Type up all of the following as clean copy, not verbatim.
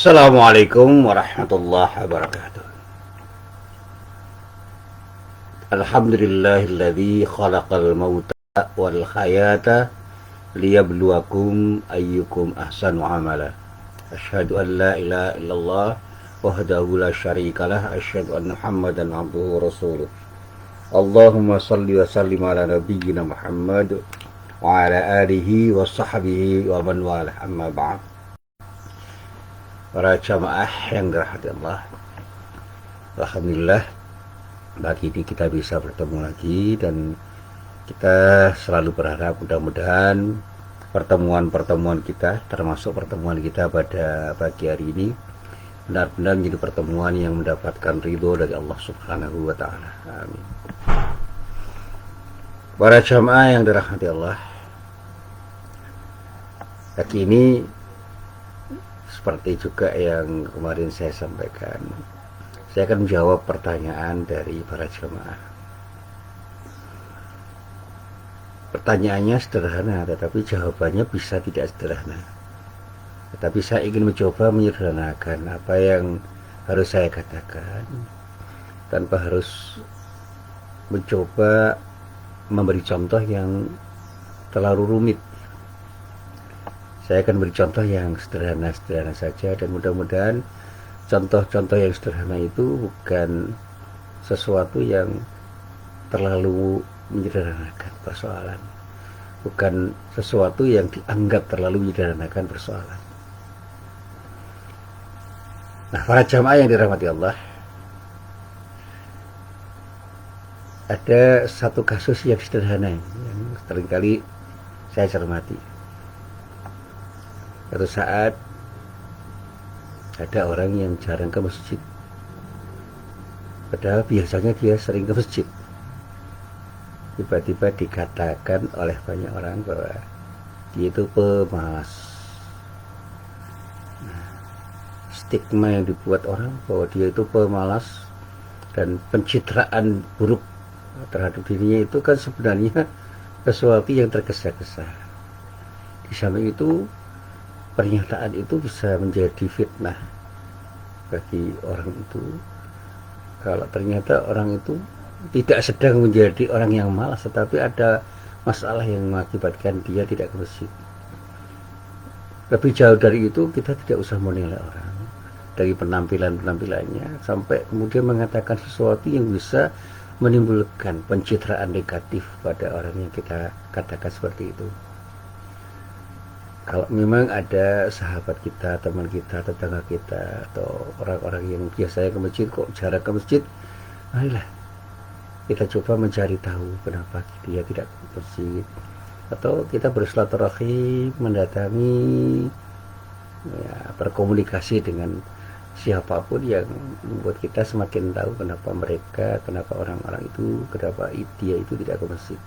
Assalamualaikum warahmatullahi wabarakatuh. Alhamdulillahilladzi khalaqal mauta wal hayata liyabluwakum ayyukum ahsanu amala. Asyhadu an la ilaha illallah wahdahu la syarikalah, asyhadu anna Muhammadan abduhu wa rasuluh. Allahumma salli wa sallim ala nabiyyina Muhammad wa ala alihi wa sahbihi wa man walah, amma ba'd. Para jamaah yang dirahmati Allah, alhamdulillah pagi ini kita bisa bertemu lagi, dan kita selalu berharap mudah-mudahan pertemuan-pertemuan kita, termasuk pertemuan kita pada pagi hari ini, benar-benar menjadi pertemuan yang mendapatkan ridho dari Allah Subhanahu wa Ta'ala. Amin. Para jamaah yang dirahmati Allah, pagi ini seperti juga yang kemarin saya sampaikan, saya akan menjawab pertanyaan dari para jemaah. Pertanyaannya sederhana, tetapi jawabannya bisa tidak sederhana. Tetapi saya ingin mencoba menyederhanakan apa yang harus saya katakan, tanpa harus mencoba memberi contoh yang terlalu rumit. Saya akan beri contoh yang sederhana-sederhana saja, dan mudah-mudahan contoh-contoh yang sederhana itu bukan sesuatu yang terlalu menyederhanakan persoalan, bukan sesuatu yang dianggap terlalu menyederhanakan persoalan. Nah, para jamaah yang dirahmati Allah, ada satu kasus yang sederhana yang seringkali saya cermati. Suatu saat ada orang yang jarang ke masjid, padahal biasanya dia sering ke masjid. Tiba-tiba dikatakan oleh banyak orang bahwa dia itu pemalas. Nah, stigma yang dibuat orang bahwa dia itu pemalas dan pencitraan buruk terhadap dirinya itu kan sebenarnya sesuatu yang tergesa-gesa. Di samping itu, pernyataan itu bisa menjadi fitnah bagi orang itu. Kalau ternyata orang itu tidak sedang menjadi orang yang malas, tetapi ada masalah yang mengakibatkan dia tidak ke masjid. Lebih jauh dari itu, kita tidak usah menilai orang dari penampilan-penampilannya, sampai kemudian mengatakan sesuatu yang bisa menimbulkan pencitraan negatif pada orang yang kita katakan seperti itu. Kalau memang ada sahabat kita, teman kita, tetangga kita, atau orang-orang yang biasanya ke masjid kok jarang ke masjid, marilah kita coba mencari tahu kenapa dia tidak ke masjid, atau kita bersilaturahim, mendatangi, ya, berkomunikasi dengan siapapun yang membuat kita semakin tahu kenapa orang-orang itu, kenapa dia itu tidak ke masjid.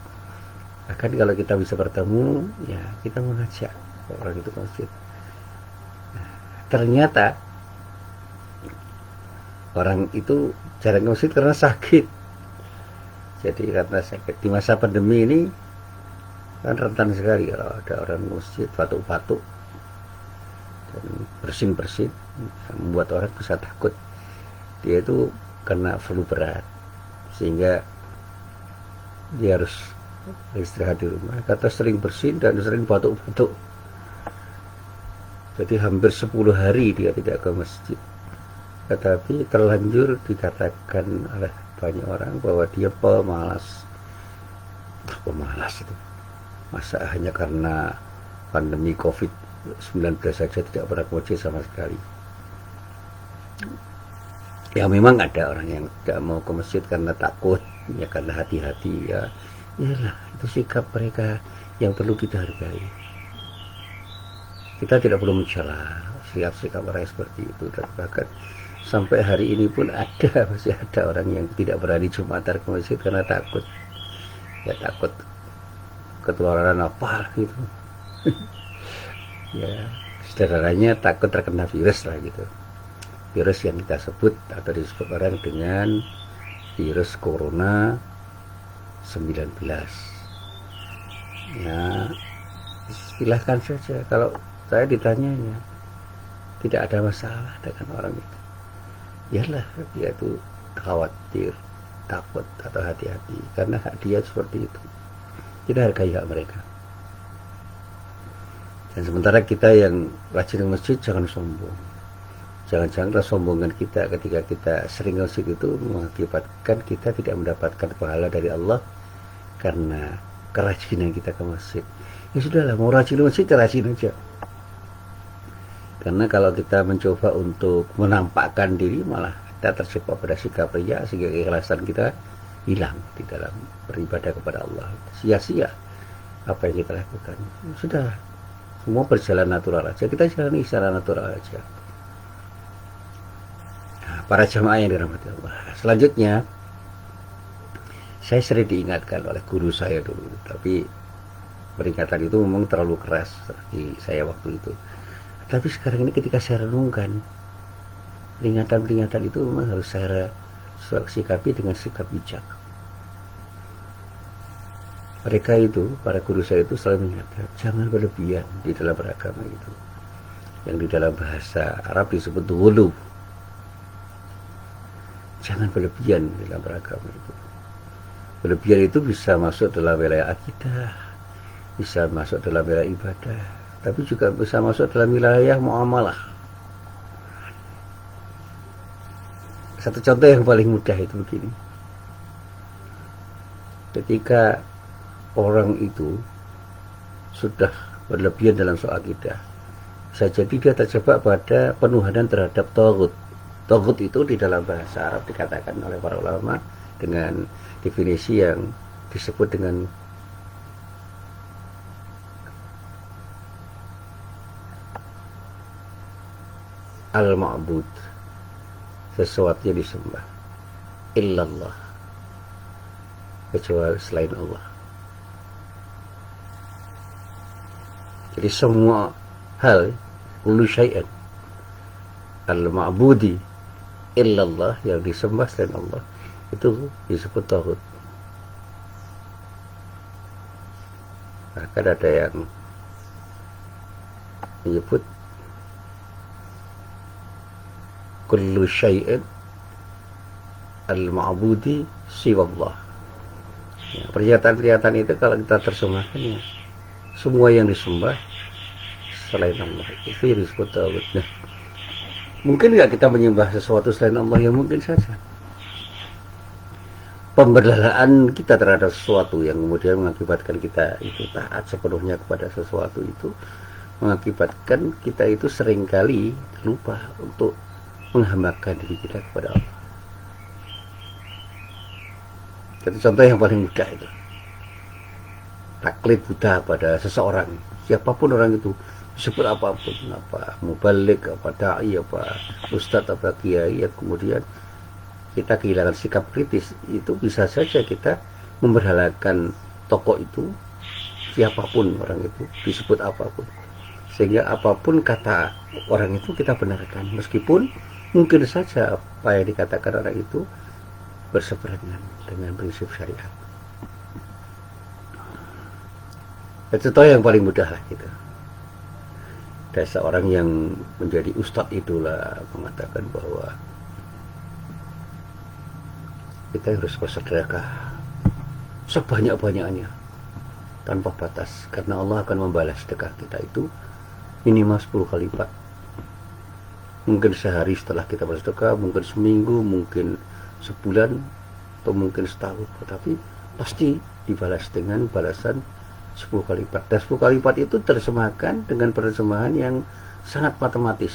Bahkan kalau kita bisa bertemu, ya kita mengajak orang itu ke masjid. Nah, ternyata orang itu jarang ke masjid karena sakit. Jadi karena sakit di masa pandemi ini kan rentan sekali kalau ada orang ke masjid batuk-batuk dan bersin-bersin, membuat orang bisa takut dia itu kena flu berat, sehingga dia harus istirahat di rumah karena sering bersin dan sering batuk-batuk. Jadi hampir 10 hari dia tidak ke masjid. Tetapi terlanjur dikatakan oleh banyak orang bahwa dia pemalas. Pemalas itu, masa hanya karena pandemi COVID-19 saja tidak pernah ke masjid sama sekali? Ya memang ada orang yang tidak mau ke masjid karena takut, ya karena hati-hati, ya iyalah, itu sikap mereka yang perlu kita hargai. Kita tidak perlu mencela sikap-sikap orang seperti itu, dan bahkan sampai hari ini pun masih ada orang yang tidak berani Jumatan ke masjid karena takut, ya takut ketularan apa gitu. Ya sederhananya takut terkena virus lah gitu, virus yang kita sebut atau disebut orang dengan virus corona 19. Ya silahkan saja, kalau saya ditanyanya tidak ada masalah dengan orang itu. Yalah dia itu khawatir, takut atau hati-hati karena hak dia seperti itu. Kita hargai hak mereka. Dan sementara kita yang rajin ke masjid jangan sombong. Jangan-jangan kesombongan kita ketika kita sering ke masjid itu mengakibatkan kita tidak mendapatkan pahala dari Allah karena kerajinan kita ke masjid. Ya sudahlah, mau rajin ke masjid, rajin aja. Karena kalau kita mencoba untuk menampakkan diri, malah kita terjebak pada sikap riya sehingga keikhlasan kita hilang di dalam beribadah kepada Allah. Sia-sia apa yang kita lakukan. Sudah, semua berjalan natural aja. Kita jalani secara natural aja. Nah, para jamaah yang dirahmati Allah. Selanjutnya, saya sering diingatkan oleh guru saya dulu, tapi peringatan itu memang terlalu keras bagi saya waktu itu. Tapi sekarang ini ketika saya renungkan, peringatan-peringatan itu memang harus saya sikapi dengan sikap bijak. Mereka itu, para guru saya itu selalu mengingatkan, jangan berlebihan di dalam beragama itu. Yang di dalam bahasa Arab disebut ghulu. Jangan berlebihan di dalam beragama itu. Berlebihan itu bisa masuk dalam wilayah akidah, bisa masuk dalam wilayah ibadah, tapi juga bisa masuk dalam wilayah muamalah. Satu contoh yang paling mudah itu begini. Ketika orang itu sudah berlebihan dalam soal akidah, bisa jadi dia terjebak pada penuhanan terhadap taghut. Taghut itu di dalam bahasa Arab dikatakan oleh para ulama dengan definisi yang disebut dengan al-ma'bud, sesuatu yang disembah, illallah, kecuali selain Allah. Jadi semua hal, kullu syai'an al-ma'budi illallah, yang disembah selain Allah, itu disebut tauhid. Bahkan ada yang menyebut kullu syai'in al-ma'budi siwallah. Ya, pernyataan-pernyataan itu kalau kita terjemahkan, ya, semua yang disembah selain Allah itu yang disebut tauhid. Nah, mungkin nggak kita menyembah sesuatu selain Allah? Ya mungkin saja. Pemberdalaan kita terhadap sesuatu yang kemudian mengakibatkan kita itu taat sepenuhnya kepada sesuatu itu mengakibatkan kita itu seringkali lupa untuk menghambakan diri kita kepada Allah. Jadi contoh yang paling mudah itu, taklid buta pada seseorang, siapapun orang itu, disebut apapun, apa mubalik, apa da'i, apa ustadz, apa kiai, ya kemudian kita kehilangan sikap kritis, itu bisa saja kita memberhalakan tokoh itu, siapapun orang itu, disebut apapun, sehingga apapun kata orang itu kita benarkan, meskipun mungkin saja apa yang dikatakan orang itu berseberangan dengan prinsip syariat. Itu contoh yang paling mudah lah gitu. Ada seorang yang menjadi ustadz itulah mengatakan bahwa kita harus bersedekah sebanyak-banyaknya tanpa batas, karena Allah akan membalas sedekah kita itu minimal 10 kali lipat. Mungkin sehari setelah kita bersedekah, mungkin seminggu, mungkin sebulan, atau mungkin setahun, tetapi pasti dibalas dengan balasan 10 kali lipat. Dan 10 kali lipat itu terjemahkan dengan penerjemahan yang sangat matematis,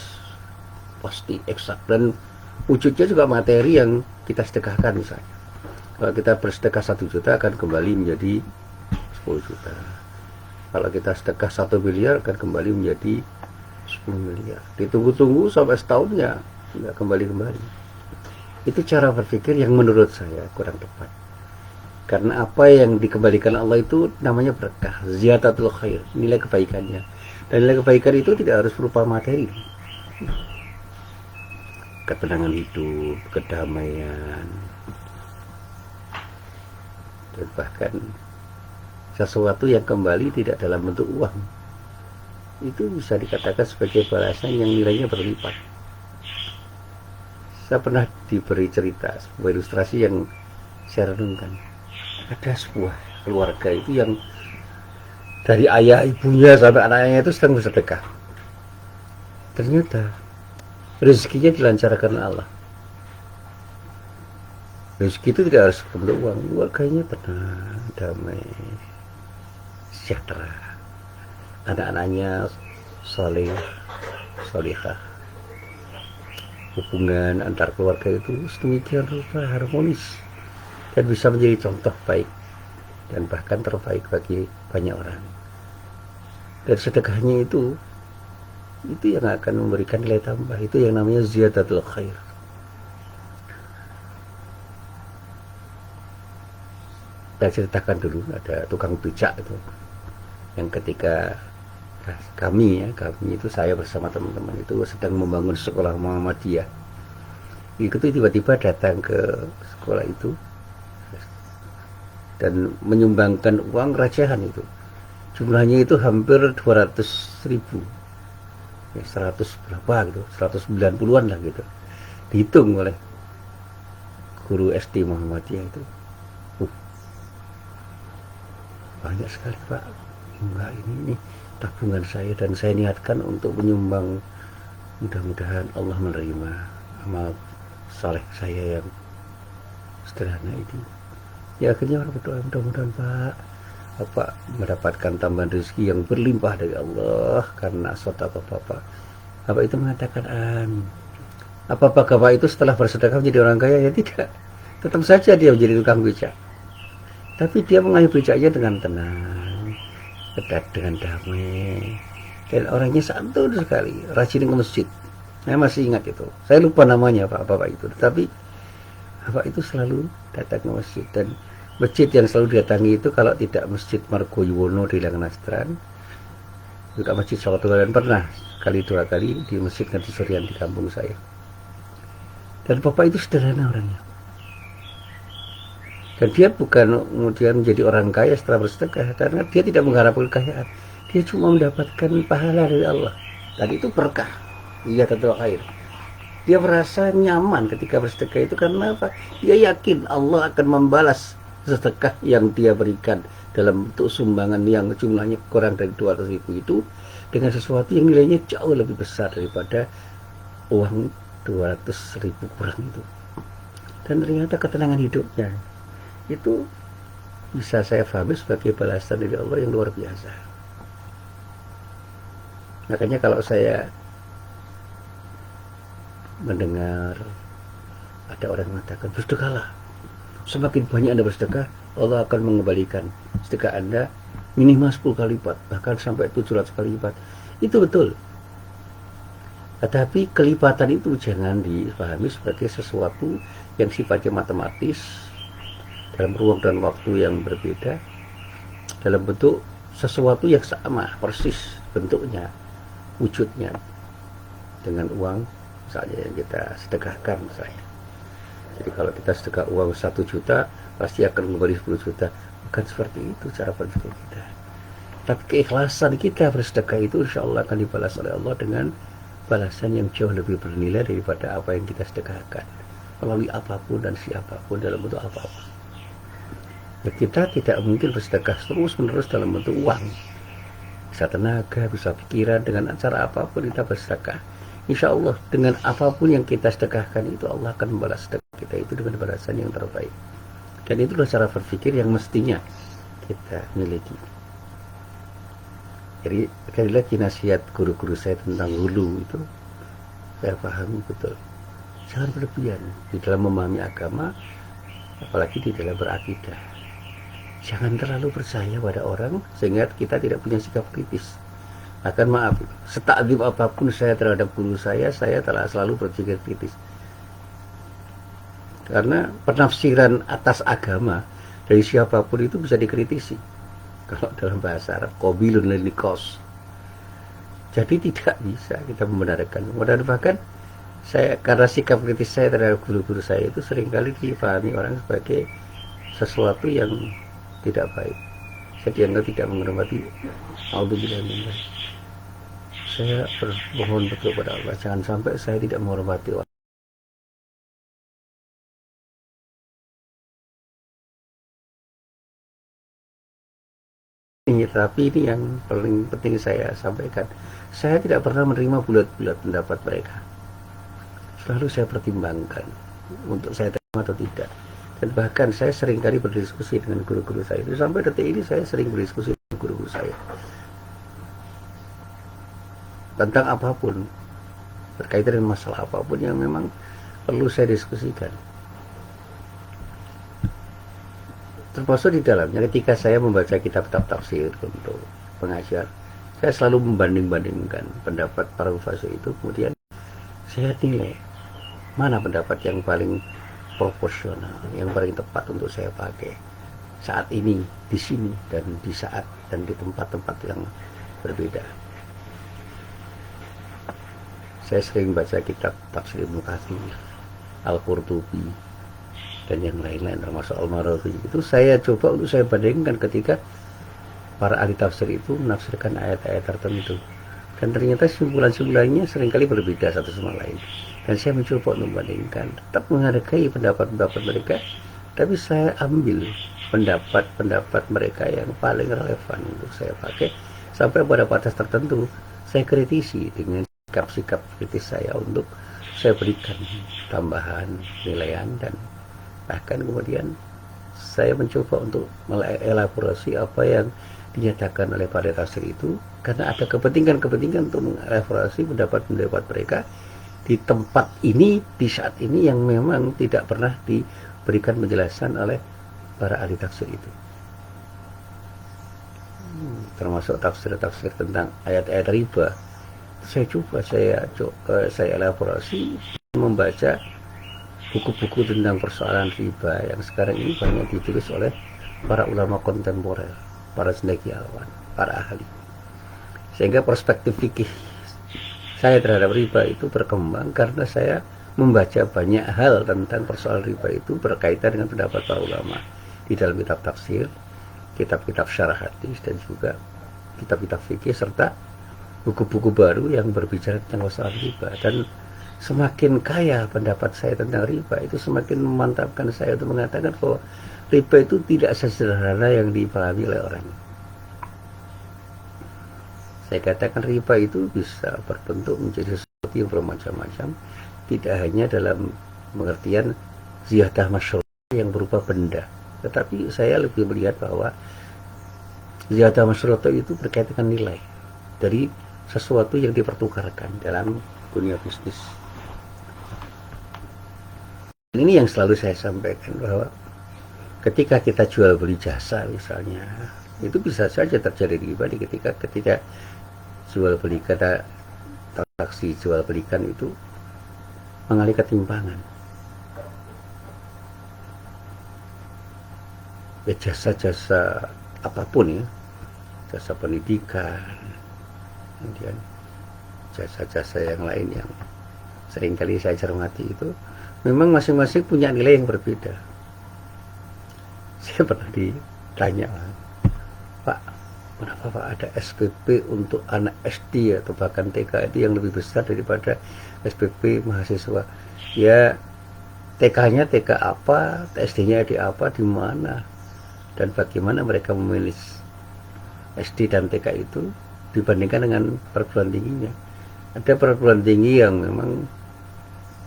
pasti eksak, dan wujudnya juga materi yang kita sedekahkan. Misalnya kalau kita bersedekah 1 juta akan kembali menjadi 10 juta. Kalau kita sedekah 1 miliar akan kembali menjadi 10 miliar. Ditunggu-tunggu sampai setahunnya tidak kembali-kembali. Itu cara berpikir yang menurut saya kurang tepat. Karena apa yang dikembalikan Allah itu namanya berkah, ziyadatul khair, nilai kebaikannya. Dan nilai kebaikan itu tidak harus berupa materi. Ketenangan hidup, kedamaian, dan bahkan sesuatu yang kembali tidak dalam bentuk uang, itu bisa dikatakan sebagai balasan yang nilainya berlipat. Saya pernah diberi cerita, sebuah ilustrasi yang saya renungkan. Ada sebuah keluarga itu yang dari ayah ibunya sampai anaknya itu sedang bersedekah. Ternyata rezekinya dilancarkan Allah. Rezeki itu tidak harus bentuk uang. Keluarganya tenang, damai, sejahtera. Anak-anaknya soleh, solihah. Hubungan antar keluarga itu sedemikian rupa harmonis dan bisa menjadi contoh baik dan bahkan terbaik bagi banyak orang. Dan sedekahnya itu yang akan memberikan nilai tambah. Itu yang namanya ziyadatul khair. Saya ceritakan dulu, ada tukang becak itu yang ketika kami itu saya bersama teman-teman itu sedang membangun sekolah Muhammadiyah. Itu tiba-tiba datang ke sekolah itu dan menyumbangkan uang recehan itu. Jumlahnya itu hampir 200.000. Ya, 100 berapa gitu, 190-an lah gitu. Dihitung oleh guru SD Muhammadiyah itu. Banyak sekali, Pak. Enggak, ini tabungan saya dan saya niatkan untuk menyumbang. Mudah-mudahan Allah menerima amal saleh saya yang sederhana itu. Ya akhirnya orang berdoa, mudah-mudahan Pak Bapak mendapatkan tambahan rezeki yang berlimpah dari Allah karena sedekah Bapak. Bapak itu mengatakan amin. Apakah Bapak itu setelah bersedekah menjadi orang kaya? Ya tidak. Tetap saja dia menjadi tukang becak. Tapi dia mengayu becaknya dengan tenang, dengan damai, dan orangnya santun sekali, rajin ke masjid. Saya masih ingat itu. Saya lupa namanya Bapak itu, tetapi Bapak itu selalu datang ke masjid, dan masjid yang selalu didatangi itu kalau tidak Masjid Margoyono di Langenastran, juga Masjid Sawatuladan pernah kali 2 kali di Masjid Ngadisurian di kampung saya. Dan Bapak itu sederhana orangnya. Dan dia bukan kemudian menjadi orang kaya setelah bersedekah, karena dia tidak mengharapkan kekayaan. Dia cuma mendapatkan pahala dari Allah. Dan itu berkah. Iya, tentu khair. Dia merasa nyaman ketika bersedekah itu karena apa? Dia yakin Allah akan membalas sedekah yang dia berikan dalam bentuk sumbangan yang jumlahnya kurang dari 200.000 itu dengan sesuatu yang nilainya jauh lebih besar daripada uang 200.000 kurang itu. Dan ternyata ketenangan hidupnya itu bisa saya pahami sebagai balasan dari Allah yang luar biasa. Makanya kalau saya mendengar ada orang mengatakan bersedekahlah, semakin banyak Anda bersedekah, Allah akan mengembalikan sedekah Anda minimal 10 kali lipat, bahkan sampai 700 kali lipat. Itu betul. Tetapi kelipatan itu jangan dipahami sebagai sesuatu yang sifatnya matematis dalam ruang dan waktu yang berbeda, dalam bentuk sesuatu yang sama persis bentuknya, wujudnya dengan uang misalnya yang kita sedekahkan misalnya. Jadi kalau kita sedekah uang 1 juta pasti akan kembali 10 juta. Bukan seperti itu cara berpikir kita. Tapi keikhlasan kita bersedekah itu insya Allah akan dibalas oleh Allah dengan balasan yang jauh lebih bernilai daripada apa yang kita sedekahkan melalui apapun dan siapapun dalam bentuk apapun. Ya, kita tidak mungkin bersedekah terus-menerus dalam bentuk uang. Bisa tenaga, bisa pikiran, dengan cara apapun kita bersedekah. Insya Allah dengan apapun yang kita sedekahkan itu Allah akan membalas sedekah kita itu dengan balasan yang terbaik. Dan itulah cara berpikir yang mestinya kita miliki. Jadi sekali lagi nasihat guru-guru saya tentang hulu itu saya pahami betul. Jangan berlebihan di dalam memahami agama, apalagi di dalam berakidah. Jangan terlalu percaya pada orang sehingga kita tidak punya sikap kritis. Akan maaf, setakzim apapun saya terhadap guru saya telah selalu berpikir kritis. Karena penafsiran atas agama dari siapapun itu bisa dikritisi. Kalau dalam bahasa Arab, qabilun linikos. Jadi tidak bisa kita membenarkan. Dan bahkan saya karena sikap kritis saya terhadap guru-guru saya itu seringkali dipahami orang sebagai sesuatu yang tidak baik. Saya dianggap tidak menghormati. Alhamdulillah. saya bermohon betul kepada Allah, jangan sampai saya tidak menghormati orang ini. Tapi ini yang paling penting saya sampaikan, saya tidak pernah menerima bulat-bulat pendapat mereka. Selalu saya pertimbangkan untuk saya terima atau tidak. Dan bahkan saya seringkali berdiskusi dengan guru-guru saya. Itu sampai detik ini saya sering berdiskusi dengan guru-guru saya tentang apapun, berkaitan dengan masalah apapun yang memang perlu saya diskusikan. Termasuk di dalamnya ketika saya membaca kitab-kitab tafsir untuk pengajar, saya selalu membanding-bandingkan pendapat para mufassir itu, kemudian saya nilai mana pendapat yang paling proporsional, yang paling tepat untuk saya pakai saat ini, di sini, dan di saat dan di tempat-tempat yang berbeda. Saya sering baca kitab tafsir Ibnu Katsir, Al-Qurtubi, dan yang lain-lain, termasuk Al-Mawardi. Itu saya coba untuk saya bandingkan ketika para ahli tafsir itu menafsirkan ayat-ayat tertentu, dan ternyata simpulan-simpulannya seringkali berbeda satu sama lain. Dan saya mencoba untuk membandingkan, tetap menghargai pendapat-pendapat mereka, tapi saya ambil pendapat-pendapat mereka yang paling relevan untuk saya pakai. Sampai pada batas tertentu saya kritisi dengan sikap-sikap kritis saya, untuk saya berikan tambahan penilaian, dan bahkan kemudian saya mencoba untuk mengelaborasi apa yang dinyatakan oleh para tafsir itu, karena ada kepentingan-kepentingan untuk mengelaborasi pendapat-pendapat mereka di tempat ini, di saat ini, yang memang tidak pernah diberikan penjelasan oleh para ahli tafsir itu. Termasuk tafsir-tafsir tentang ayat-ayat riba, saya coba saya elaborasi, membaca buku-buku tentang persoalan riba yang sekarang ini banyak ditulis oleh para ulama kontemporer, para cendekiawan, para ahli, sehingga perspektif fikih saya terhadap riba itu berkembang karena saya membaca banyak hal tentang persoalan riba itu berkaitan dengan pendapat para ulama di dalam kitab tafsir, kitab-kitab syarah hadis, dan juga kitab-kitab fikih, serta buku-buku baru yang berbicara tentang persoalan riba. Dan semakin kaya pendapat saya tentang riba, itu semakin memantapkan saya untuk mengatakan bahwa riba itu tidak sesederhana yang dipahami oleh orang. Saya katakan riba itu bisa berbentuk menjadi sesuatu yang bermacam-macam, tidak hanya dalam pengertian ziyadah masyru'ah yang berupa benda, tetapi saya lebih melihat bahwa ziyadah masyru'ah itu berkaitan dengan nilai dari sesuatu yang dipertukarkan dalam dunia bisnis. Ini yang selalu saya sampaikan, bahwa ketika kita jual beli jasa misalnya, itu bisa saja terjadi riba ketika jual beli, kata transaksi jual belikan itu mengalami ketimpangan. Ya, jasa-jasa apapun, ya, jasa pendidikan, kemudian jasa-jasa yang lain yang seringkali saya cermati, itu memang masing-masing punya nilai yang berbeda. Saya pernah ditanya, Pak, kenapa Pak ada SPP untuk anak SD atau bahkan TK itu yang lebih besar daripada SPP mahasiswa? Ya, TK-nya TK apa, SD-nya di apa, di mana, dan bagaimana mereka memilih SD dan TK itu dibandingkan dengan perguruan tingginya. Ada perguruan tinggi yang memang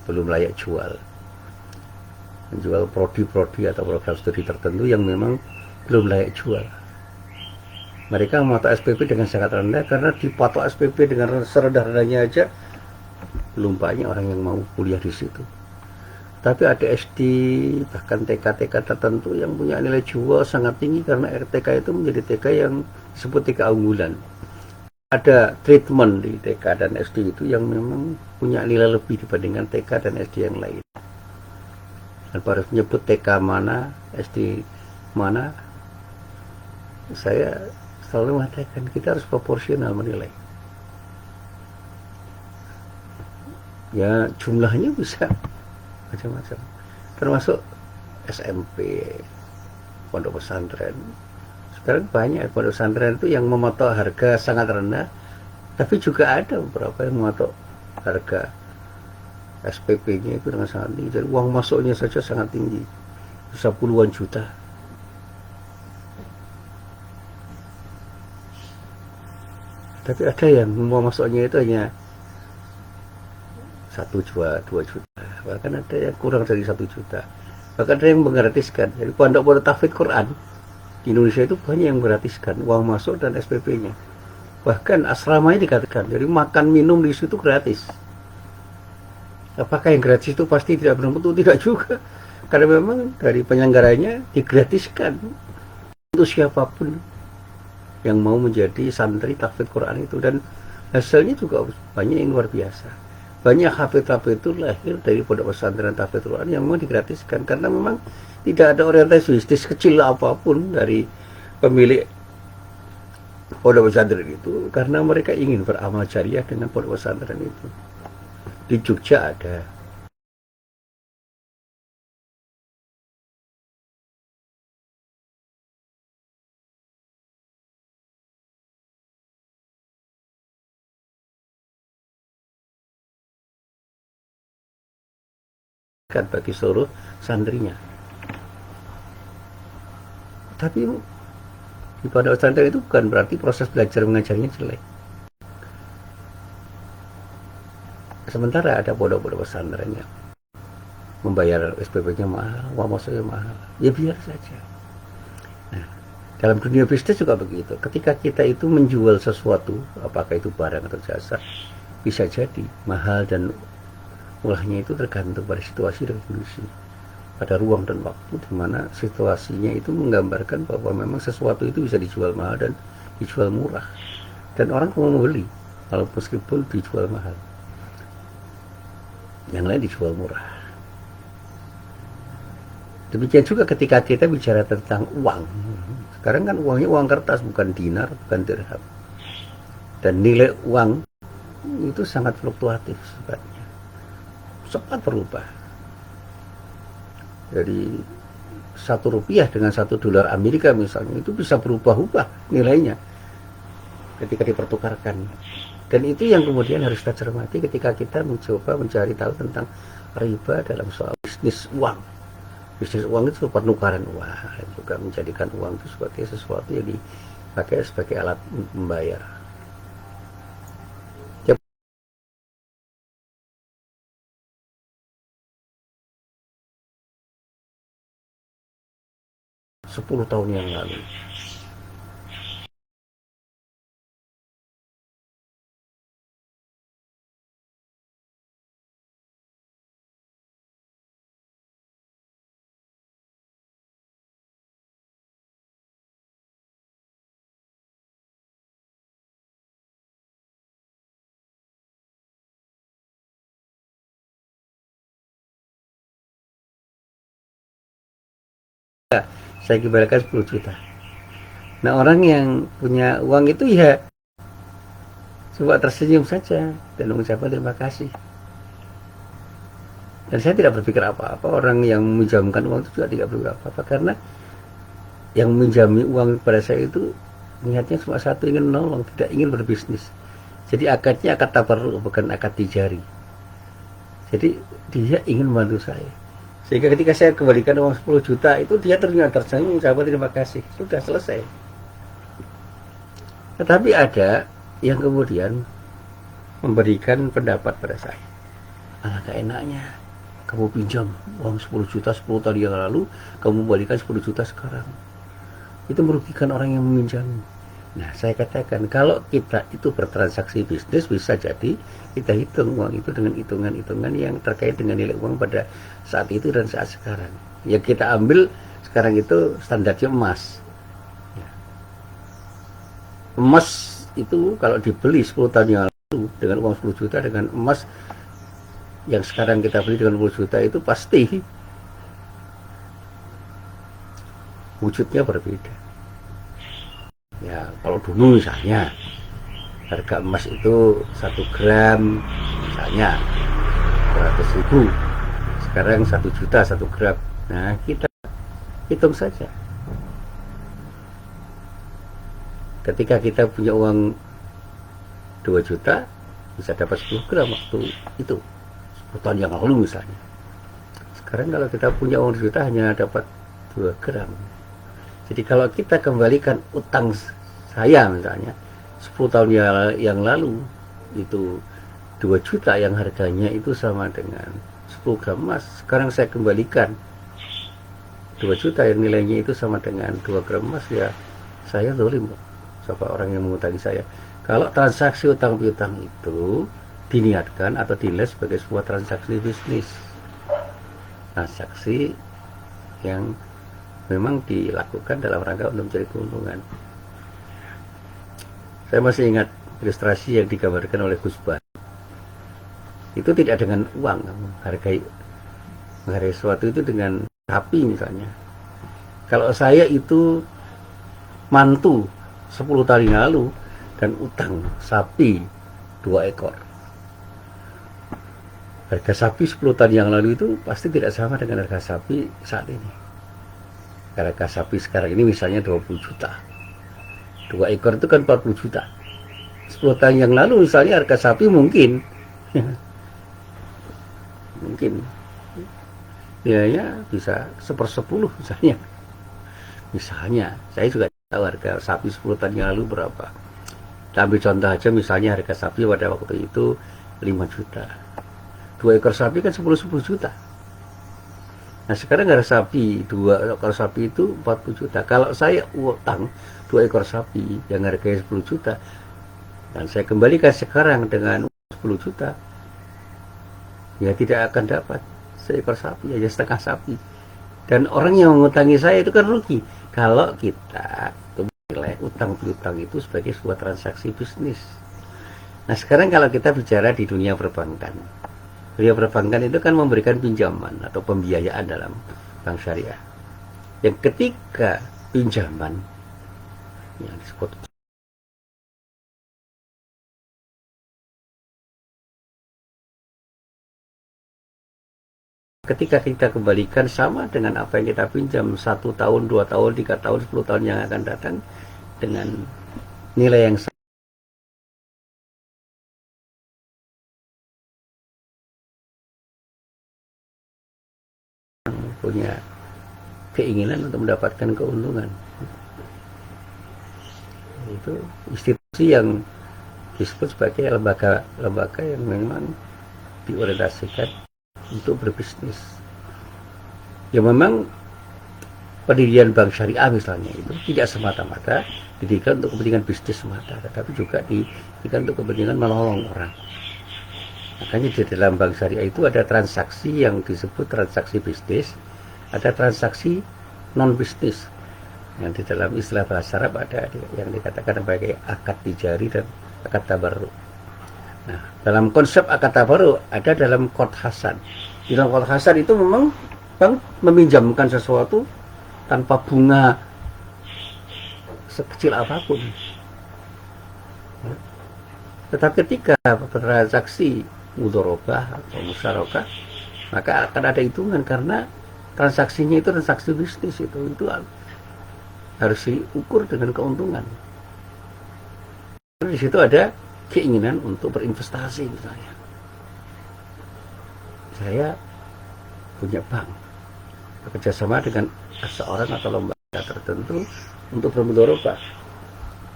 belum layak jual, menjual prodi-prodi atau program studi tertentu yang memang belum layak jual. Mereka mematok SPP dengan sangat rendah, karena dipatok SPP dengan serendah-rendahnya aja belum banyak orang yang mau kuliah di situ. Tapi ada SD, bahkan TK-TK tertentu yang punya nilai jual sangat tinggi, karena RTK itu menjadi TK yang disebut TK unggulan. Ada treatment di TK dan SD itu yang memang punya nilai lebih dibandingkan TK dan SD yang lain. Dan pada menyebut TK mana, SD mana, saya selalu mengatakan kita harus proporsional menilai. Ya, jumlahnya bisa macam-macam, termasuk SMP, pondok pesantren. Sekarang banyak pondok pesantren itu yang mematok harga sangat rendah, Tapi juga ada beberapa yang mematok harga SPP-nya itu dengan sangat tinggi. Jadi uang masuknya saja sangat tinggi, bisa puluhan juta. Tapi ada yang uang masuknya itu hanya 1 juta, 2 juta, bahkan ada yang kurang dari 1 juta. Bahkan ada yang menggratiskan. Jadi pondok-pondok tahfidz Quran di Indonesia itu banyak yang menggratiskan uang masuk dan SPP-nya. Bahkan asramanya dikatakan, jadi makan minum di situ gratis. Apakah yang gratis itu pasti tidak benar? Tentu tidak juga, karena memang dari penyelenggaranya digratiskan untuk siapapun yang mau menjadi santri tahfidz Quran itu, dan hasilnya juga banyak yang luar biasa. Banyak hafidz-hafidz itu lahir dari pondok pesantren tahfidz Quran yang memang digratiskan, karena memang tidak ada orientasi bisnis kecil apapun dari pemilik pondok pesantren itu, karena mereka ingin beramal jariah dengan pondok pesantren itu. Di Jogja ada. Kan bagi seluruh santrinya. Tapi di pondok pesantren itu bukan berarti proses belajar mengajarnya jelek. Sementara ada pondok-pondok pesantren yang membayar SPP-nya mahal, uang masuknya mahal, ya biar saja. Nah, dalam dunia bisnis juga begitu. Ketika kita itu menjual sesuatu, apakah itu barang atau jasa, bisa jadi mahal dan murahnya itu tergantung pada situasi dan kondisi, pada ruang dan waktu, di mana situasinya itu menggambarkan bahwa memang sesuatu itu bisa dijual mahal dan dijual murah, dan orang mau membeli kalau meskipun dijual mahal, yang lain dijual murah. Demikian juga ketika kita bicara tentang uang. Sekarang kan uangnya uang kertas, bukan dinar, bukan dirham, dan nilai uang itu sangat fluktuatif sifatnya, sangat berubah. Jadi Rp1 dengan $1 Amerika misalnya itu bisa berubah-ubah nilainya ketika dipertukarkan. Dan itu yang kemudian harus kita cermati ketika kita mencoba mencari tahu tentang riba dalam soal bisnis uang. Bisnis uang itu penukaran uang, dan juga menjadikan uang itu sebagai sesuatu yang dipakai sebagai alat membayar. 10 tahun yang lalu. Saya kembalikan 10 juta. Nah, orang yang punya uang itu ya coba tersenyum saja dan mengucapkan terima kasih. Dan saya tidak berpikir apa-apa, orang yang meminjamkan uang itu juga tidak berpikir apa-apa, karena yang meminjami uang kepada saya itu niatnya cuma satu, ingin menolong, tidak ingin berbisnis. Jadi akadnya akad tabarruk, bukan akad tijari. Jadi dia ingin membantu saya. Sehingga ketika saya kembalikan uang 10 juta itu, dia ternyata tersenyum mengucapkan terima kasih. Sudah selesai. Tetapi ada yang kemudian memberikan pendapat pada saya. Alangkah enaknya kamu pinjam uang 10 juta 10 tahun yang lalu, kamu kembalikan 10 juta sekarang. Itu merugikan orang yang meminjam. Nah, saya katakan kalau kita itu bertransaksi bisnis, bisa jadi kita hitung uang itu dengan hitungan-hitungan yang terkait dengan nilai uang pada saat itu dan saat sekarang. Yang kita ambil sekarang itu standarnya emas. Emas itu kalau dibeli 10 tahun yang lalu dengan uang 10 juta dengan emas yang sekarang kita beli dengan 10 juta itu pasti wujudnya berbeda. Ya, kalau dulu misalnya harga emas itu 1 gram misalnya 100.000, sekarang 1 juta 1 gram. Nah, kita hitung saja. Ketika kita punya uang 2 juta bisa dapat 10 gram waktu itu 10 tahun yang lalu misalnya. Sekarang kalau kita punya uang 2 juta hanya dapat 2 gram. Jadi kalau kita kembalikan utang saya misalnya 10 tahun yang lalu itu 2 juta yang harganya itu sama dengan 10 gram emas. Sekarang saya kembalikan 2 juta yang nilainya itu sama dengan 2 gram emas, ya saya zalim. Siapa orang yang mengutangi saya? Kalau transaksi utang piutang itu diniatkan atau dinilai sebagai sebuah transaksi bisnis, transaksi yang memang dilakukan dalam rangka untuk mencari keuntungan. Saya masih ingat ilustrasi yang digambarkan oleh Gus Ban. Itu tidak dengan uang, menghargai sesuatu itu dengan sapi misalnya. Kalau saya itu mantu 10 tahun yang lalu dan utang sapi 2 ekor, harga sapi 10 tahun yang lalu itu pasti tidak sama dengan harga sapi saat ini. Harga sapi sekarang ini misalnya 20 juta, 2 ekor itu kan 40 juta. 10 tahun yang lalu misalnya harga sapi mungkin nilainya bisa 1/10 misalnya. Saya juga tahu harga sapi 10 tahun yang lalu berapa. Kita ambil contoh aja, misalnya harga sapi pada waktu itu 5 juta. 2 ekor sapi kan 10 juta. Nah sekarang harga sapi 2 ekor sapi itu 40 juta. Kalau saya utang 2 ekor sapi yang harganya 10 juta dan saya kembalikan sekarang dengan 10 juta, ya tidak akan dapat seekor sapi, aja setengah sapi. Dan orang yang mengutangi saya itu kan rugi. Kalau kita menilai utang piutang itu sebagai sebuah transaksi bisnis. Nah sekarang kalau kita bicara di dunia perbankan, dunia perbankan itu kan memberikan pinjaman atau pembiayaan dalam bank syariah. Yang ketika pinjaman yang disebut ketika kita kembalikan sama dengan apa yang kita pinjam 1 tahun, 2 tahun, 3 tahun, 10 tahun yang akan datang dengan nilai yang sama, punya keinginan untuk mendapatkan keuntungan. Itu institusi yang disebut sebagai lembaga yang memang diorientasikan untuk berbisnis. Ya memang pendirian bank syariah misalnya itu tidak semata-mata didirikan untuk kepentingan bisnis semata, tetapi juga didirikan untuk kepentingan menolong orang. Makanya di dalam bank syariah itu ada transaksi yang disebut transaksi bisnis, ada transaksi non bisnis. Yang di dalam istilah bahasa Arab ada yang dikatakan sebagai akad tijari dan akad tabarruk. Nah, dalam konsep akad tabarruk ada dalam qard hasan. Di dalam qard hasan itu memang bank meminjamkan sesuatu tanpa bunga sekecil apapun. Tetapi ketika transaksi mudharabah atau musyarakah, maka akan ada hitungan karena transaksinya itu transaksi bisnis, itu harus diukur dengan keuntungan. Di situ ada keinginan untuk berinvestasi misalnya. Saya punya bank, bekerjasama dengan seorang atau lembaga tertentu untuk bermudharabah.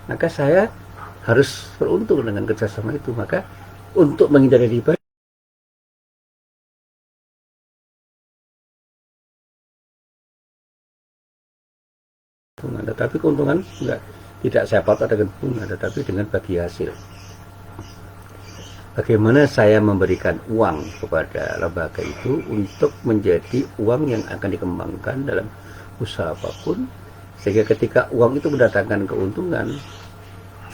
Maka saya harus beruntung dengan kerjasama itu. Maka untuk menghindari riba, tetapi keuntungan tidak saya patok dengan bunga, tetapi dengan bagi hasil. Bagaimana saya memberikan uang kepada lembaga itu untuk menjadi uang yang akan dikembangkan dalam usaha apapun, sehingga ketika uang itu mendatangkan keuntungan,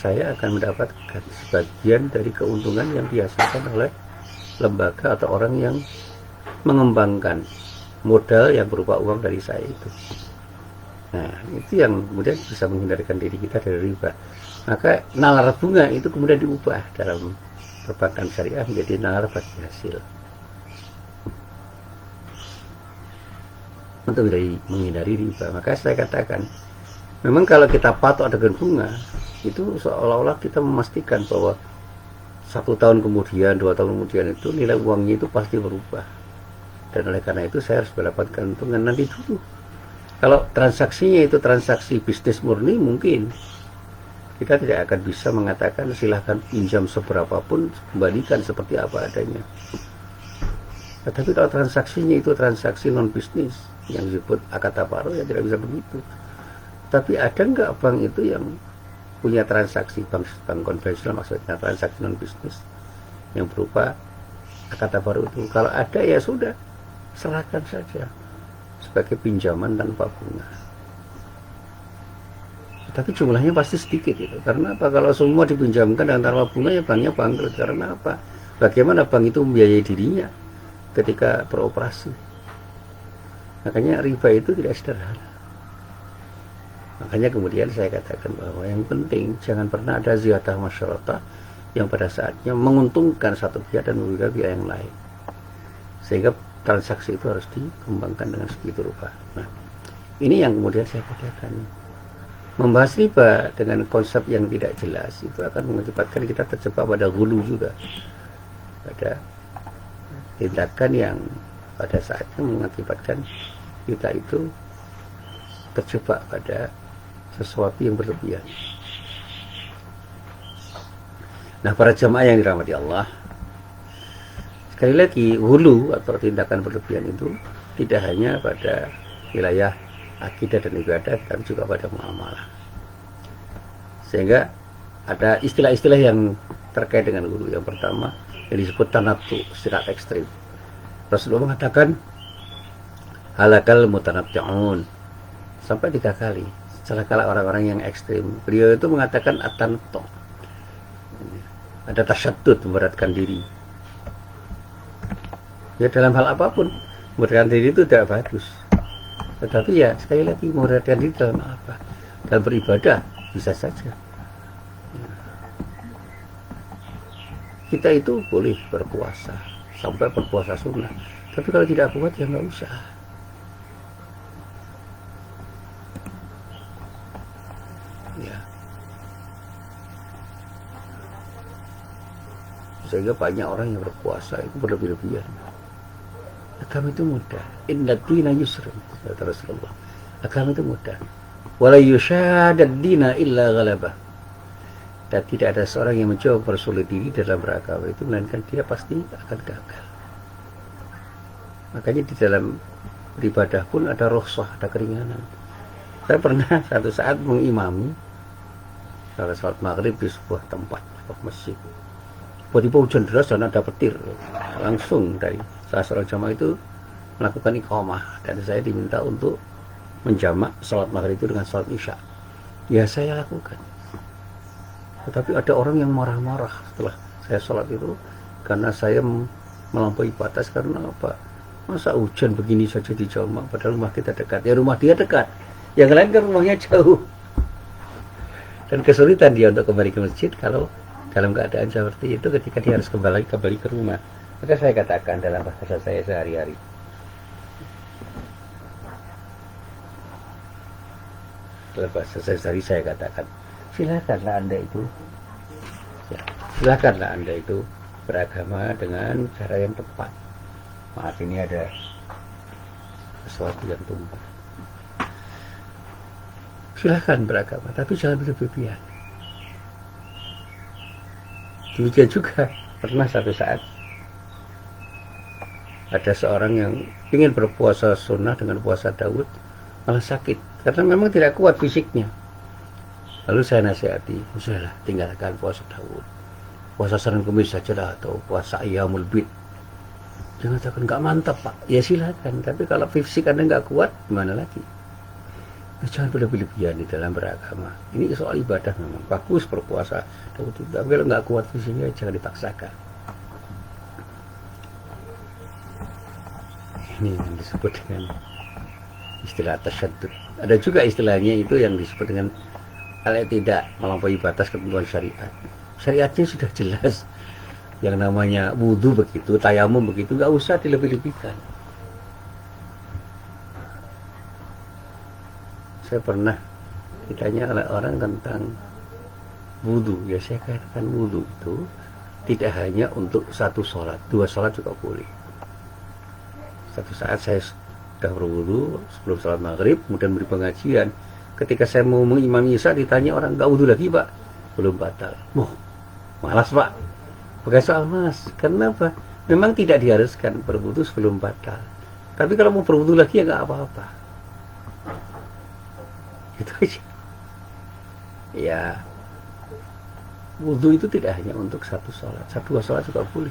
saya akan mendapatkan sebagian dari keuntungan yang dihasilkan oleh lembaga atau orang yang mengembangkan modal yang berupa uang dari saya itu. Nah, itu yang kemudian bisa menghindarkan diri kita dari riba. Maka nalar bunga itu kemudian diubah dalam perbankan syariah menjadi nalar bagi hasil. Untuk menghindari riba, maka saya katakan, memang kalau kita patok dengan bunga, itu seolah-olah kita memastikan bahwa 1 tahun kemudian, 2 tahun kemudian itu nilai uangnya itu pasti berubah. Dan oleh karena itu saya harus mendapatkan keuntungan nanti dulu. Kalau transaksinya itu transaksi bisnis murni, mungkin kita tidak akan bisa mengatakan silahkan pinjam seberapapun, kembalikan seperti apa adanya. Tetapi kalau transaksinya itu transaksi non bisnis yang disebut akad tabarur, ya tidak bisa begitu. Tapi ada nggak bank itu yang punya transaksi, bank konvensional maksudnya, transaksi non bisnis yang berupa akad tabarur itu? Kalau ada ya sudah, serahkan saja sebagai pinjaman tanpa bunga. Tapi jumlahnya pasti sedikit itu. Karena apa? Kalau semua dipinjamkan dengan tanpa bunga, ya banknya bangkrut. Karena apa? Bagaimana bank itu membiayai dirinya ketika beroperasi? Makanya riba itu tidak sederhana. Makanya kemudian saya katakan bahwa yang penting jangan pernah ada ziyadah masyarakat yang pada saatnya menguntungkan satu pihak dan merugikan pihak yang lain. Sehingga transaksi itu harus dikembangkan dengan segitu rupa. Nah, ini yang kemudian saya katakan. Membahas riba dengan konsep yang tidak jelas itu akan mengakibatkan kita terjebak pada hulu juga, pada tindakan yang pada saatnya mengakibatkan kita itu terjebak pada sesuatu yang berlebihan. Nah, para jamaah yang dirahmati Allah, sekali lagi hulu atau tindakan berlebihan itu tidak hanya pada wilayah akidah dan ibadah, tapi juga pada muamalah. Sehingga ada istilah-istilah yang terkait dengan hulu. Yang pertama yang disebut tanattu, istirahat ekstrim. Rasulullah mengatakan halakal mutanatti'un sampai 3 kali. Celakalah orang-orang yang ekstrim. Beliau itu mengatakan atanto, ada tasyaddud, memberatkan diri. Ya dalam hal apapun, memberatkan diri itu tidak bagus. Tetapi ya sekali lagi, memberatkan diri dalam apa? Dalam beribadah bisa saja. Kita itu boleh berpuasa sampai berpuasa sunnah, tapi kalau tidak kuat ya nggak usah. Ya. Sehingga banyak orang yang berpuasa itu berlebih-lebihan. Agama itu mudah. Inna dina yusrun, kata Rasulullah. Agama itu mudah. Wala yushadad dina illa ghalabah. Dan tidak ada seorang yang mencoba bersulit diri dalam beragama itu, melainkan dia pasti akan gagal. Makanya di dalam beribadah pun ada rukhsah, ada keringanan. Saya pernah satu saat mengimami salat maghrib di sebuah tempat, sebuah masjid. Tiba-tiba hujan deras dan ada petir. Langsung dari salah seorang jamaah itu melakukan iqamah, dan saya diminta untuk menjamak salat maghrib itu dengan salat isya. Ya saya lakukan. Tetapi ada orang yang marah-marah setelah saya sholat itu, karena saya melampaui batas. Karena apa? Masa hujan begini saja di jamak, padahal rumah kita dekat. Ya rumah dia dekat, yang lain kan rumahnya jauh. Dan kesulitan dia untuk kembali ke masjid kalau dalam keadaan seperti itu, ketika dia harus kembali ke rumah. Maka saya katakan dalam bahasa saya sehari-hari, dalam bahasa saya sehari saya katakan, silakanlah Anda itu beragama dengan cara yang tepat. Maaf, ini ada sesuatu yang tumpah. Silakan beragama, tapi jangan berlebihan. Demikian juga pernah satu saat ada seorang yang ingin berpuasa sunnah dengan puasa Daud, malah sakit karena memang tidak kuat fisiknya. Lalu saya nasihati, sudahlah, tinggalkan puasa Daud, puasa Senin Kamis sajalah, atau puasa Ayyamul Bid. Dia mengatakan, nggak mantap Pak. Ya silakan, tapi kalau fisik Anda nggak kuat, gimana lagi? Ya, jangan berlebihan di dalam beragama. Ini soal ibadah memang bagus berpuasa Daud itu, tapi kalau nggak kuat fisiknya jangan dipaksakan. Ini yang disebut dengan istilah tasyaddud. Ada juga istilahnya itu yang disebut dengan kalau tidak melampaui batas ketentuan syariat. Syariatnya sudah jelas. Yang namanya wudhu begitu, tayamum begitu, nggak usah dilebih-lebihkan. Saya pernah ditanya oleh orang tentang wudhu. Ya saya katakan wudhu itu tidak hanya untuk satu sholat, dua sholat juga boleh. Satu saat saya sudah berwudu sebelum sholat maghrib, kemudian beri pengajian. Ketika saya mau mengimami isya, ditanya orang, nggak wudu lagi pak? Belum batal. Malas pak. Bukan soal malas. Kenapa? Memang tidak diharuskan berwudu sebelum batal. Tapi kalau mau berwudu lagi ya nggak apa-apa. Itu aja. Ya, wudu itu tidak hanya untuk satu sholat, dua sholat juga boleh.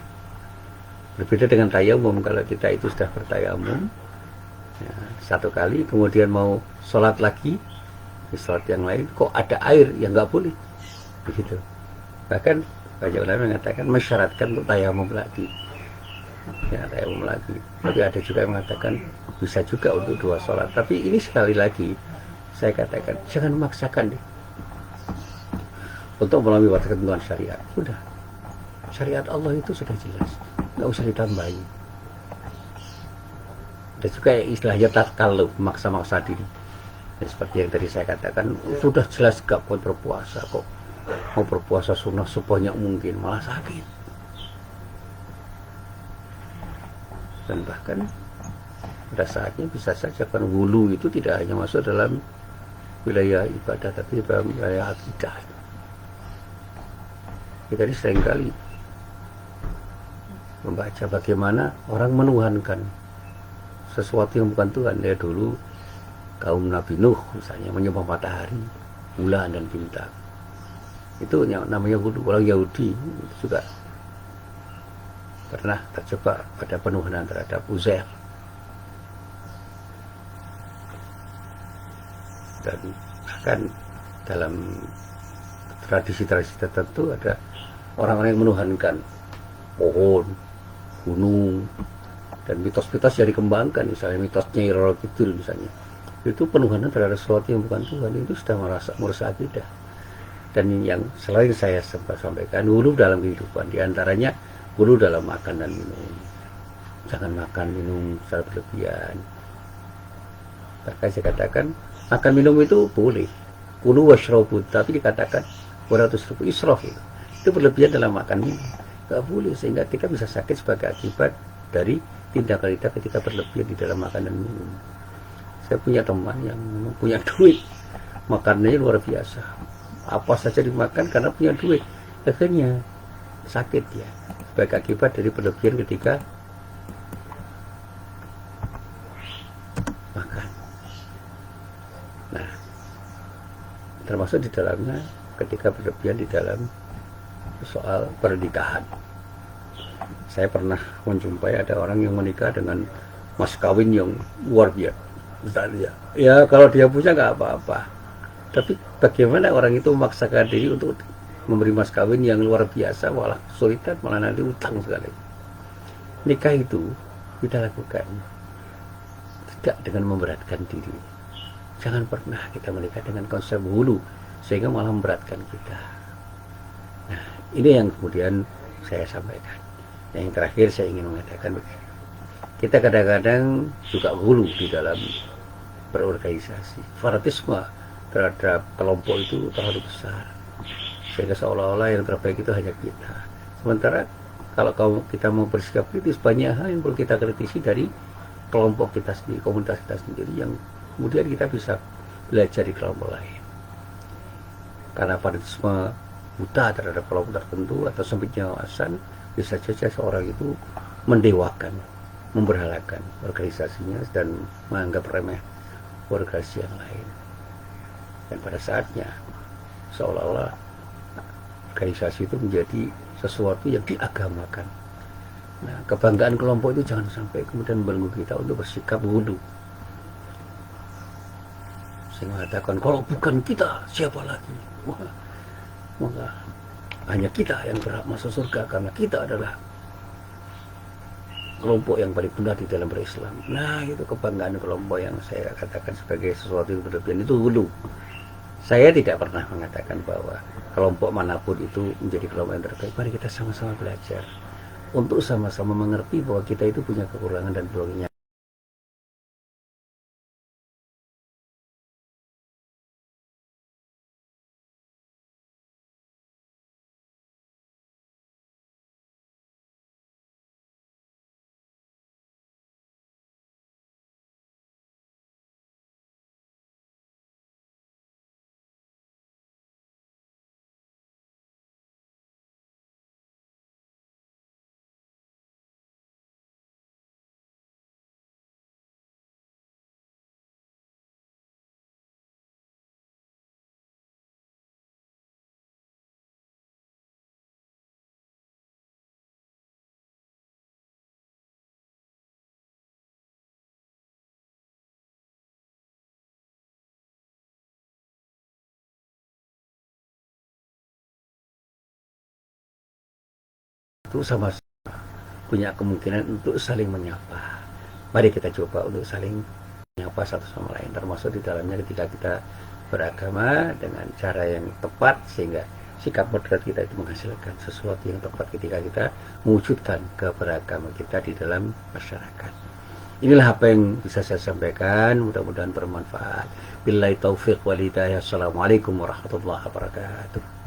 Berbeda dengan tayamum. Kalau kita itu sudah bertayamum ya, satu kali, kemudian mau sholat lagi di sholat yang lain, kok ada air, ya nggak boleh begitu. Bahkan banyak ulama mengatakan mensyaratkan untuk tayamum lagi, ya tayamum lagi. Tapi ada juga yang mengatakan bisa juga untuk dua sholat. Tapi ini sekali lagi saya katakan jangan memaksakan deh untuk melalui ketentuan syariat. Sudah, syariat Allah itu sudah jelas, nggak usah ditambahi. Ada juga yang istilahnya tatkalluf, maksa-maksa diri. Dan seperti yang tadi saya katakan, sudah jelas gak kuat berpuasa kok, mau berpuasa sunnah sebanyak mungkin, malah sakit. Dan bahkan pada saatnya bisa saja kan wulu itu tidak hanya masuk dalam wilayah ibadah, tapi dalam wilayah akidah. Kita ini seringkali membaca bagaimana orang menuhankan sesuatu yang bukan Tuhan. Ya dulu kaum Nabi Nuh misalnya menyembah matahari, bulan dan bintang. Itu namanya wulu. Orang Yahudi itu juga pernah terjebak pada penuhanan terhadap Uzair. Dan bahkan dalam tradisi-tradisi tertentu ada orang-orang yang menuhankan pohon, gunung, dan mitos-mitos yang dikembangkan. Misalnya mitos Nyai Roro Kidul misalnya, itu penuhanan terhadap sesuatu yang bukan Tuhan. Itu sudah merusak akidah. Dan yang selain saya sempat sampaikan, hulu dalam kehidupan, diantaranya hulu dalam makan dan minum. Jangan makan minum secara berlebihan. Bahkan saya katakan makan minum itu boleh, kulu washrabu, tapi dikatakan 200.000 israf itu berlebihan dalam makan minum, nggak boleh, sehingga kita bisa sakit sebagai akibat dari tindakan kita ketika berlebihan di dalam makan dan minum. Saya punya teman yang punya duit, makannya luar biasa, apa saja dimakan karena punya duit, akhirnya sakit ya sebagai akibat dari berlebihan ketika makan. Nah, termasuk di dalamnya ketika berlebihan di dalam soal pernikahan. Saya pernah menjumpai ada orang yang menikah dengan mas kawin yang luar biasa. Ya kalau dia punya nggak apa-apa. Tapi bagaimana orang itu memaksakan diri untuk memberi mas kawin yang luar biasa, malah kesulitan, malah nanti utang sekali. Nikah itu kita lakukan tidak dengan memberatkan diri. Jangan pernah kita menikah dengan konsep hulu sehingga malah memberatkan kita. Nah, ini yang kemudian saya sampaikan. Yang terakhir saya ingin mengatakan begini. Kita kadang-kadang juga hulu di dalam berorganisasi. Fanatisme terhadap kelompok itu terlalu besar. Sehingga seolah-olah yang terbaik itu hanya kita. Sementara kalau kita mau bersikap kritis, banyak hal yang perlu kita kritisi dari kelompok kita sendiri, komunitas kita sendiri, yang kemudian kita bisa belajar di kelompok lain. Karena fanatisme buta terhadap kelompok tertentu atau sempitnya wawasan, bisa saja seorang itu mendewakan, memberhalakan organisasinya dan menganggap remeh organisasi yang lain. Dan pada saatnya seolah-olah organisasi itu menjadi sesuatu yang diagamakan. Nah, kebanggaan kelompok itu jangan sampai kemudian membelenggu kita untuk bersikap wudhu. Saya mengatakan kalau bukan kita siapa lagi? Maka hanya kita yang berhak masuk surga karena kita adalah kelompok yang paling benar di dalam berislam. Nah, itu kebanggaan kelompok yang saya katakan sebagai sesuatu yang berlebihan, itu wudhu. Saya tidak pernah mengatakan bahwa kelompok manapun itu menjadi kelompok yang terbaik. Mari kita sama-sama belajar untuk sama-sama mengerti bahwa kita itu punya kekurangan dan kelebihannya. itu sama-sama punya kemungkinan untuk saling menyapa. Mari kita coba untuk saling menyapa satu sama lain, termasuk di dalamnya ketika kita beragama dengan cara yang tepat, sehingga sikap moderat kita itu menghasilkan sesuatu yang tepat ketika kita mewujudkan keberagaman kita di dalam masyarakat. Inilah apa yang bisa saya sampaikan, mudah-mudahan bermanfaat. Billahi taufiq wal hidayah. Assalamualaikum warahmatullahi wabarakatuh.